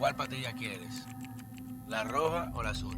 ¿Cuál patilla quieres? ¿La roja o la azul?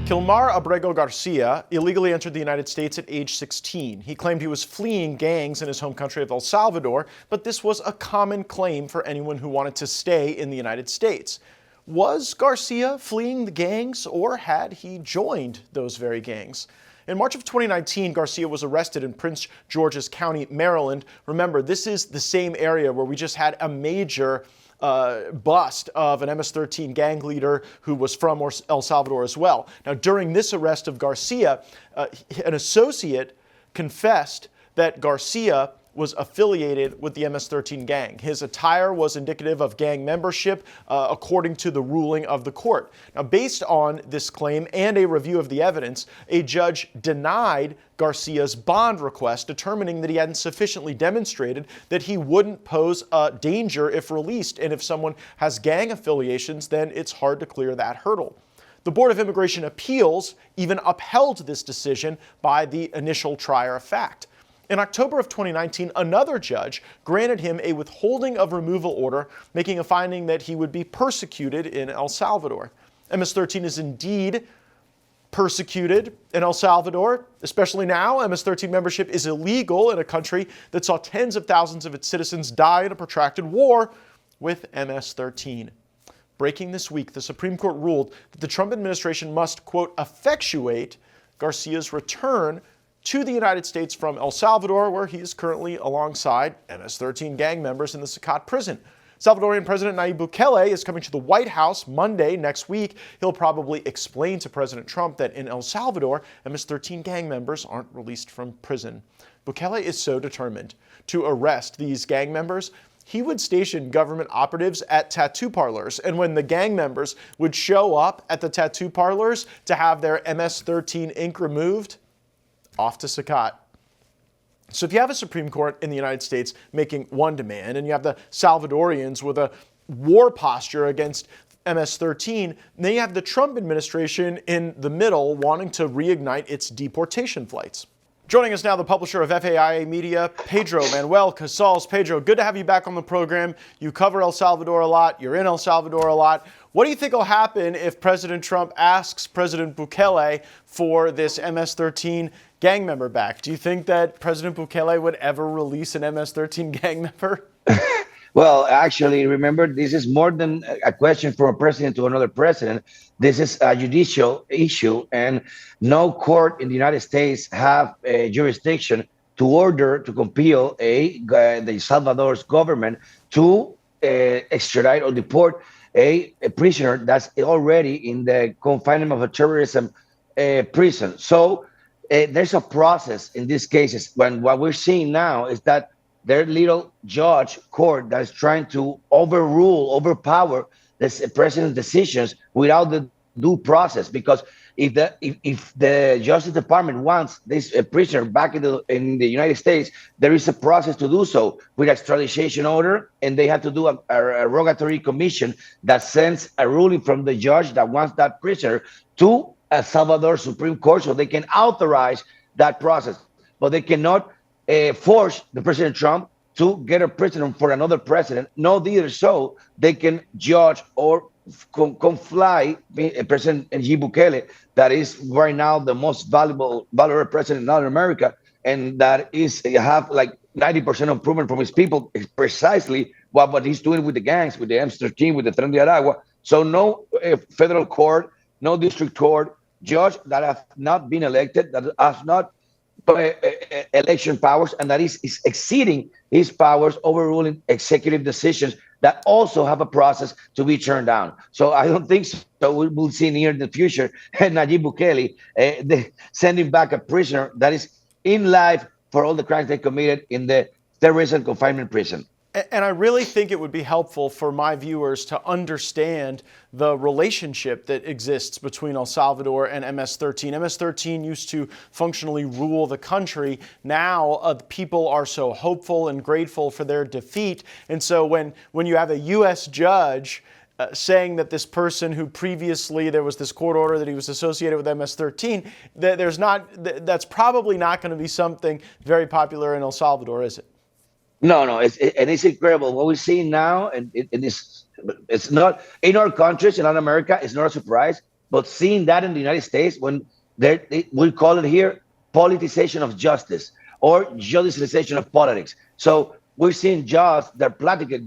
Kilmar Abrego Garcia illegally entered the United States at age 16. He claimed he was fleeing gangs in his home country of El Salvador, but this was a common claim for anyone who wanted to stay in the United States. Was Garcia fleeing the gangs, or had he joined those very gangs? In March of 2019, Garcia was arrested in Prince George's County, Maryland. Remember, this is the same area where we just had a major bust of an MS-13 gang leader who was from El Salvador as well. Now, during this arrest of Garcia, an associate confessed that Garcia was affiliated with the MS-13 gang. His attire was indicative of gang membership, according to the ruling of the court. Now, based on this claim and a review of the evidence, a judge denied Garcia's bond request, determining that he hadn't sufficiently demonstrated that he wouldn't pose a danger if released. And if someone has gang affiliations, then it's hard to clear that hurdle. The Board of Immigration Appeals even upheld this decision by the initial trier of fact. In October of 2019, another judge granted him a withholding of removal order, making a finding that he would be persecuted in El Salvador. MS-13 is indeed persecuted in El Salvador, especially now. MS-13 membership is illegal in a country that saw tens of thousands of its citizens die in a protracted war with MS-13. Breaking this week, the Supreme Court ruled that the Trump administration must, quote, effectuate Garcia's return to the United States from El Salvador, where he is currently alongside MS-13 gang members in the Sacat prison. Salvadorian President Nayib Bukele is coming to the White House Monday next week. He'll probably explain to President Trump that in El Salvador, MS-13 gang members aren't released from prison. Bukele is so determined to arrest these gang members, he would station government operatives at tattoo parlors. And when the gang members would show up at the tattoo parlors to have their MS-13 ink removed, off to Sacat. So if you have a Supreme Court in the United States making one demand, and you have the Salvadorians with a war posture against MS-13, then you have the Trump administration in the middle wanting to reignite its deportation flights. Joining us now, the publisher of FAIA Media, Pedro Manuel Casals. Pedro, good to have you back on the program. You cover El Salvador a lot. You're in El Salvador a lot. What do you think will happen if President Trump asks President Bukele for this MS-13 gang member back? Do you think that President Bukele would ever release an MS-13 gang member? Well, actually, remember, this is more than a question from a president to another president. This is a judicial issue, and no court in the United States have a jurisdiction to order to compel the Salvador's government to extradite or deport a prisoner that's already in the confinement of a terrorism prison. So there's a process in these cases. When what we're seeing now is that their little judge court that is trying to overpower the president's decisions without the due process. Because if the Justice Department wants this prisoner back in the United States, there is a process to do so with extradition order, and they have to do a rogatory commission that sends a ruling from the judge that wants that prisoner to El Salvador Supreme Court so they can authorize that process. But they cannot force the President Trump to get a prisoner for another president. No, neither so they can judge or confly President Nayib Bukele, that is right now the most valuable president in Latin America, and that is have like 90% improvement from his people. It's precisely what he's doing with the gangs, with the MS-13, with the Tren de Aragua. So no federal court, no district court judge that have not been elected, that has not election powers, and that is exceeding his powers, overruling executive decisions that also have a process to be turned down. So I don't think so. We'll see near in the future Nayib Bukele sending back a prisoner that is in life for all the crimes they committed in the terrorism confinement prison. And I really think it would be helpful for my viewers to understand the relationship that exists between El Salvador and MS-13. MS-13 used to functionally rule the country. Now people are so hopeful and grateful for their defeat. And so when you have a U.S. judge saying that this person who previously there was this court order that he was associated with MS-13, that's probably not going to be something very popular in El Salvador, is it? No, and it's incredible what we're seeing now, and it's not in our countries in Latin America. It's not a surprise, but seeing that in the United States, when we call it here politicization of justice or judicialization of politics. So we're seeing judges that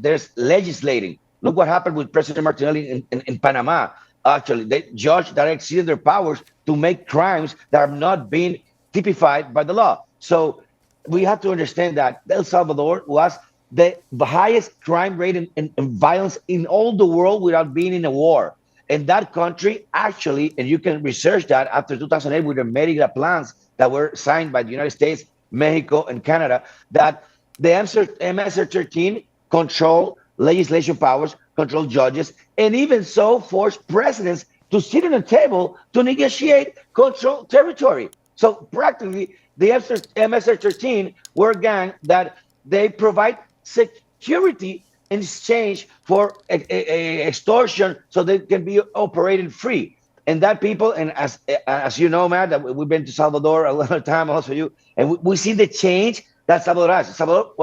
there's legislating. Look what happened with President Martinelli in Panama. Actually, they judge that exceeded their powers to make crimes that are not being typified by the law. So we have to understand that El Salvador was the highest crime rate and violence in all the world without being in a war. And that country actually, and you can research that after 2008 with the Mérida plans that were signed by the United States, Mexico, and Canada, that the MS-13 control legislation powers, control judges, and even so force presidents to sit on a table to negotiate control territory. So practically, the MS-13 were a gang that they provide security in exchange for extortion so they can be operated free. And that people, and as you know, Matt, that we've been to Salvador a lot of time, also you, and we see the change that Salvador has. Salvador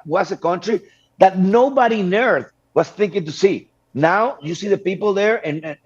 was a country that nobody on earth was thinking to see. Now you see the people there and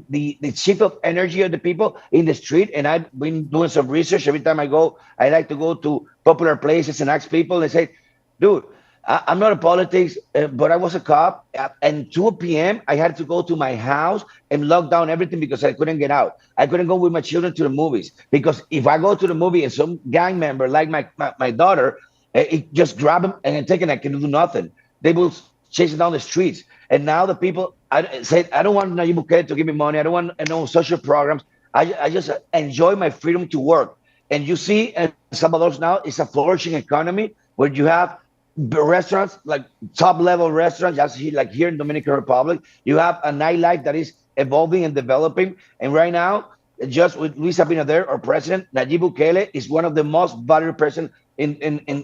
the shift of energy of the people in the street. And I've been doing some research. Every time I go, I like to go to popular places and ask people and say, dude, I'm not in politics, but I was a cop. And 2 p.m., I had to go to my house and lock down everything because I couldn't get out. I couldn't go with my children to the movies because if I go to the movie and some gang member like my daughter, it just grab them and take it, I can do nothing. They will chase it down the streets. And now the people say, I don't want Nayib Bukele to give me money. I don't want no social programs. I just enjoy my freedom to work. And you see, El Salvador now is a flourishing economy where you have restaurants, like top level restaurants, just like here in Dominican Republic. You have a nightlife that is evolving and developing. And right now, just with Luis Abinader, our president, Nayib Bukele is one of the most valued person in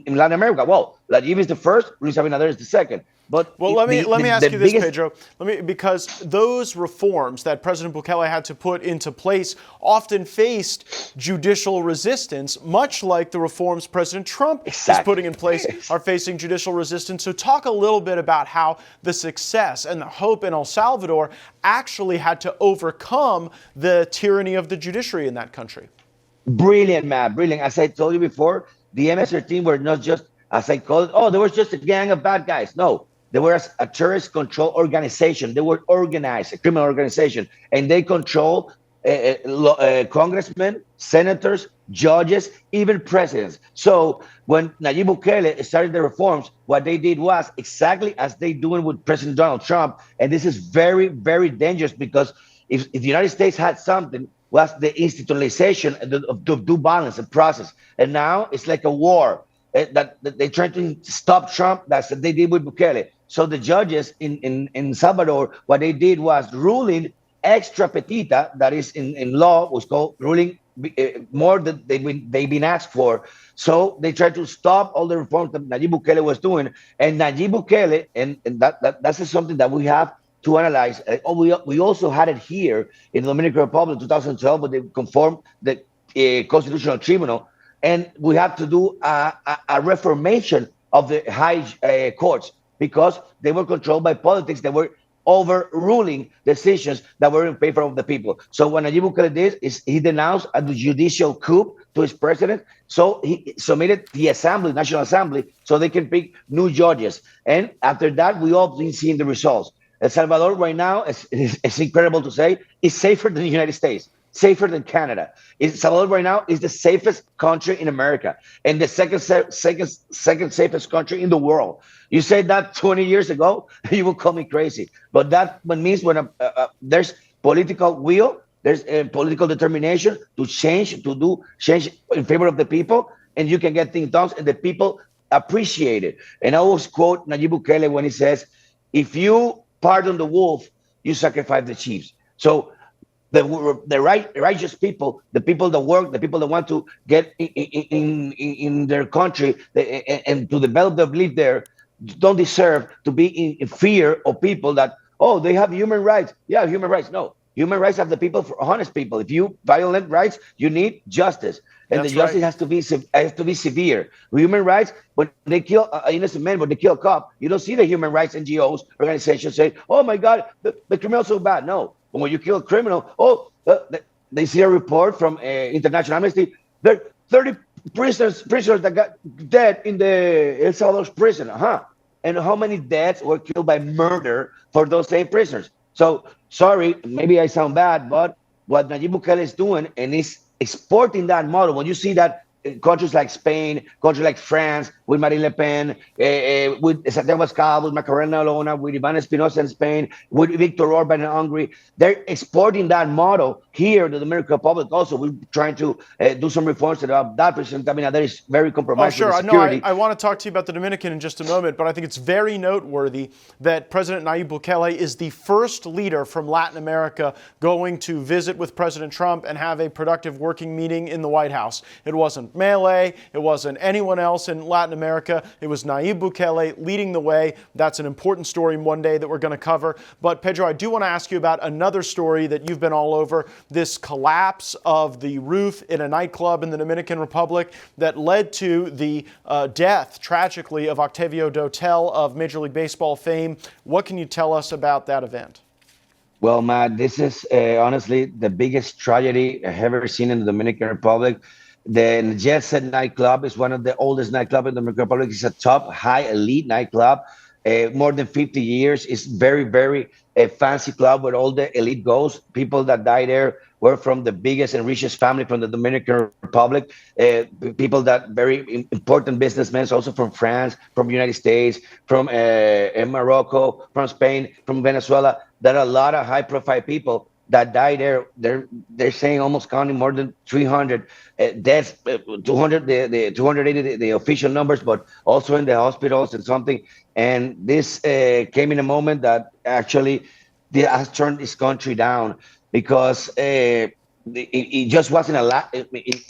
Latin America. Well, Nayib is the first, Luis Abinader is the second. But let me ask you this, Pedro. Because those reforms that President Bukele had to put into place often faced judicial resistance, much like the reforms President Trump is putting in place are facing judicial resistance. So talk a little bit about how the success and the hope in El Salvador actually had to overcome the tyranny of the judiciary in that country. Brilliant, Matt, brilliant. As I told you before, the MS-13 were not just, as I call it, there was just a gang of bad guys. No. They were a terrorist control organization. They were organized, a criminal organization, and they control congressmen, senators, judges, even presidents. So when Nayib Bukele started the reforms, what they did was exactly as they doing with President Donald Trump. And this is very, very dangerous because if the United States had something, was the institutionalization of due balance and process. And now it's like a war that they trying to stop Trump. That's what they did with Bukele. So the judges in Salvador, what they did was ruling extra petita, that is in law, was called ruling more than they've been asked for. So they tried to stop all the reforms that Nayib Bukele was doing. And Nayib Bukele, and that's something that we have to analyze. We also had it here in the Dominican Republic in 2012, but they conformed the Constitutional Tribunal. And we have to do a reformation of the high courts because they were controlled by politics. They were overruling decisions that were in favor of the people. So what Nayib Bukele did is he denounced a judicial coup to his president. So he submitted the assembly, National Assembly, so they can pick new judges. And after that, we all been seeing the results. El Salvador right now, it's incredible to say, is safer than the United States, safer than Canada. El Salvador right now is the safest country in America and the second safest country in the world. You said that 20 years ago, you will call me crazy. But that means when there's political will, there's political determination to change in favor of the people, and you can get things done, and the people appreciate it. And I always quote Nayib Bukele when he says, if you pardon the wolf, you sacrifice the sheep. So the righteous people, the people that work, the people that want to get in their country and to develop their belief there, don't deserve to be in fear of people that oh, they have human rights. Yeah, human rights. No, human rights are the people for honest people. If you violate rights, you need justice. And That's the justice right. has to be severe. Human rights, when they kill innocent men, when they kill a cop, you don't see the human rights NGOs organizations say, "Oh my God, the criminal's so bad." No, but when you kill a criminal, they see a report from International Amnesty. There are 30 prisoners that got dead in the El Salvador's prison. And how many deaths were killed by murder for those same prisoners? So sorry, maybe I sound bad, but what Nayib Bukele is doing and is exporting that model. When you see that in countries like Spain, countries like France, with Marine Le Pen, with Santiago Abascal, with Macarena Olona, with Ivan Espinosa in Spain, with Viktor Orban in Hungary, they're exporting that model here to the Dominican Republic. Also, we're trying to do some reforms to that President Abinader is very compromised with the security. I want to talk to you about the Dominican in just a moment, but I think it's very noteworthy that President Nayib Bukele is the first leader from Latin America going to visit with President Trump and have a productive working meeting in the White House. It wasn't Mele, it wasn't anyone else in Latin America. It was Nayib Bukele leading the way. That's an important story one day that we're going to cover. But Pedro, I do want to ask you about another story that you've been all over, this collapse of the roof in a nightclub in the Dominican Republic that led to the death, tragically, of Octavio Dotel of Major League Baseball fame. What can you tell us about that event? Well, Matt, this is honestly the biggest tragedy I've ever seen in the Dominican Republic. The Jet Set nightclub is one of the oldest nightclubs in the Dominican Republic. It's a top, high, elite nightclub. More than 50 years. It's very, very fancy club where all the elite goes. People that die there were from the biggest and richest family from the Dominican Republic. People that very important businessmen, also from France, from the United States, from Morocco, from Spain, from Venezuela. There are a lot of high-profile people that die there. They're saying almost counting more than 300 deaths, 200 the 280 the official numbers, but also in the hospitals and something. And this came in a moment that actually has turned this country down because it just wasn't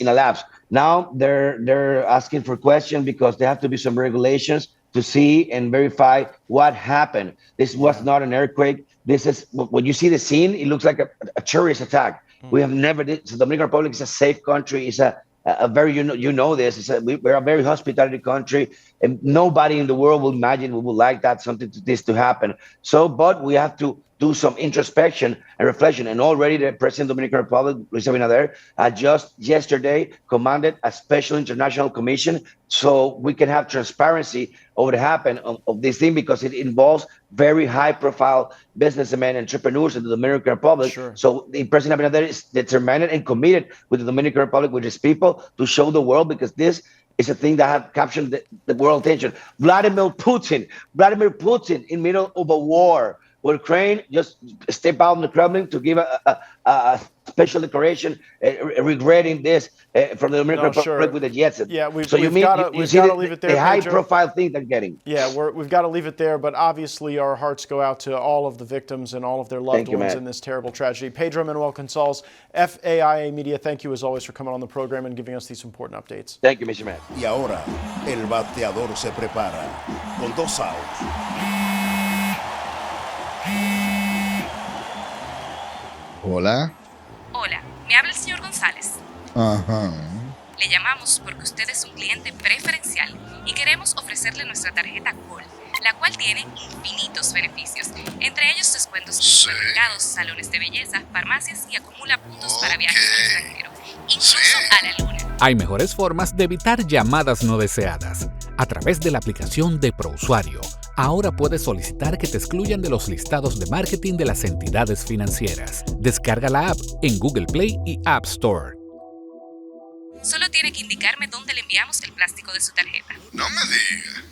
in a lapse. Now they're asking for questions because there have to be some regulations to see and verify what happened. This was not an earthquake. This is, when you see the scene, it looks like a terrorist attack. We have never did. So the Dominican Republic is a safe country. It's a very, you know this. We're a very hospitality country, and nobody in the world will imagine we would like that this to happen. So, but we have to do some introspection and reflection. And already the President of the Dominican Republic, Luis Abinader, just yesterday commanded a special international commission so we can have transparency over what happened of this thing, because it involves very high-profile businessmen, entrepreneurs in the Dominican Republic. Sure. So the President Abinader is determined and committed with the Dominican Republic, with his people, to show the world, because this is a thing that have captured the world attention. Vladimir Putin in middle of a war. Will Ukraine just step out in the Kremlin to give a special declaration regretting this from the Dominican Republic with the Jet Set? Yeah, we've got to leave it there. The high-profile thing they're getting. Yeah, we've got to leave it there. But obviously, our hearts go out to all of the victims and all of their loved ones in this terrible tragedy. Pedro Manuel Casals, FAIA Media, thank you as always for coming on the program and giving us these important updates. Thank you, Mr. Man. Y ahora, el bateador se prepara con 2 outs. Hola. Hola, me habla el señor González. Ajá. Le llamamos porque usted es un cliente preferencial y queremos ofrecerle nuestra tarjeta Gold, la cual tiene infinitos beneficios, entre ellos descuentos en supermercados, salones de belleza, farmacias y acumula puntos para viajes al extranjero, incluso a la luna. Hay mejores formas de evitar llamadas no deseadas. A través de la aplicación de ProUsuario, ahora puedes solicitar que te excluyan de los listados de marketing de las entidades financieras. Descarga la app en Google Play y App Store. Solo tiene que indicarme dónde le enviamos el plástico de su tarjeta. No me digas.